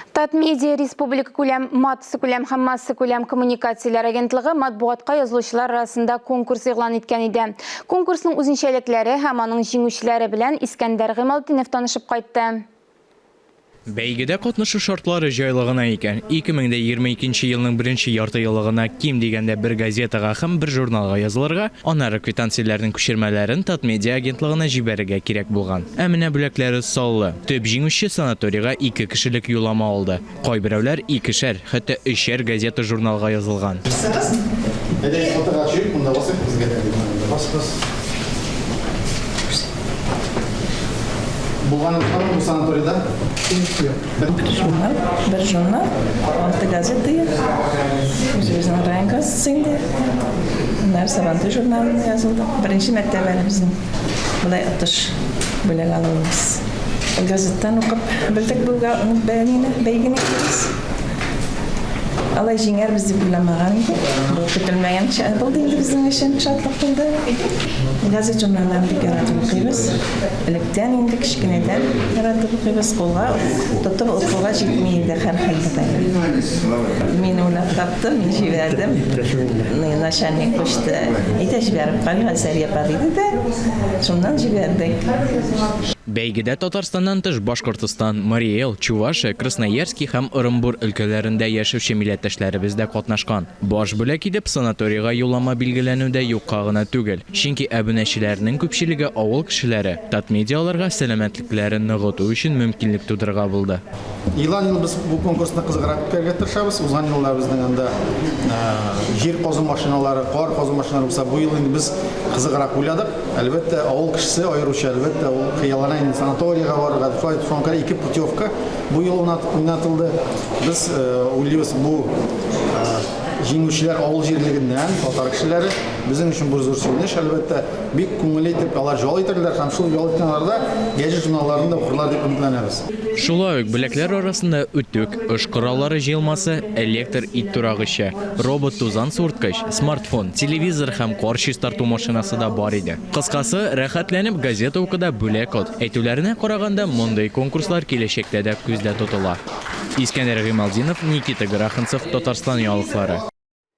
Татмедиа Республика күләм матысы күләм һәм массы күләм коммуникацияләр агентлыгы матбугатка язылучылар арасында конкурс игълан иткән иде. Конкурсның үзенчәлекләре һәм аның җиңүчеләре белән Искәндәр Гыймалтдинов танышып кайтты. Бәйгедә катнашу шартлары җайлыгына икән. 2022 елның 1нче ярты еллыгына ким дигәндә бер газетага һәм бер журналга язылырга, аннары квитанцияләрнең күчермәләрен Татмедиа агентлыгына җибәрергә кирәк булган. Ә менә бүләкләре саллы. Төп җиңүче санаторийга 2 кешелек юллама алды. Кайберәүләр 2-шәр, хәтта 3-шәр газета журналга язылган. Bu sanatoriyada bir jurnal, 6 gazeteye, özümüzün Rayan gazetesinde, bunlar Sabantu jurnalında yazıldı. Birinci mektebeli bizim, bulay atış bölek alımız. Gazetten okup bildik bu beygini gidiyoruz. Allah jinger bizi bulamagan idi. Bu kütülmeyen şey buldu bizim için şartlık buldu. Gazet jurnallarını yaratып okuyuz. Elekten indi kichkineden yaratып okuyuz qo'lga. To'xtab o'qishga yetmaydi har xilda. Men ular topdim, men jiberdim. Nashanik qo'shdi. Aytib berib qani asar yapar edi-de. Shundan jiberdik. Бәйгедә Татарстаннан тыш Башкортстан, Марий Эл, Чувашия, Красноярский һәм Орынбур өлкәләрендә яшәүче милләттәшләребез дә катнашкан. Баш бүләк итеп санаторийга юллама билгеләнүдә юкка гына түгел. Чөнки абунәчеләрнең күпчелеге авыл кешеләре. Татмедиаларга сәламәтлекләрен ныгыту өчен мөмкинлек тудырга булды. Елан biz bu konkursda kızıqraq үткәргә тырышабыз. Узган еллар безнең анда җир казу машиналары, кар казу машиналары булса, бу ел инде biz кызыqрак уйладык. Әлбәттә, авыл кешесе аеруча әлбәттә ул хыяллана инде санаторийга барырга, шуңа 2 путевка бу ел уйнатылды. Без уйлыйбыз бу җиңүчеләр авыл җирлегеннән, татар кешеләре безнең өчен бу зур сөенеч, әлбәттә, бик күңелле итеп алар җал итәрләр һәм шул җал иткәннәрдә гәҗит журналларында укырлар дип өметләнәбез. Шулай ук бүләкләр арасында үтүк, эш кораллары җыелмасы, электр ит турагычы, робот тузан суырткыч, смартфон, телевизор һәм кар чистарту машинасы да бар иде. Кыскасы, рәхәтләнеп газета укыда бүләк от. Әйтүләренә караганда, мондый конкурслар киләчәктә дә күздә тотыла. Искәндәр Гыймалтдинов, Никита Граханцев, Татарстан яңалыклары.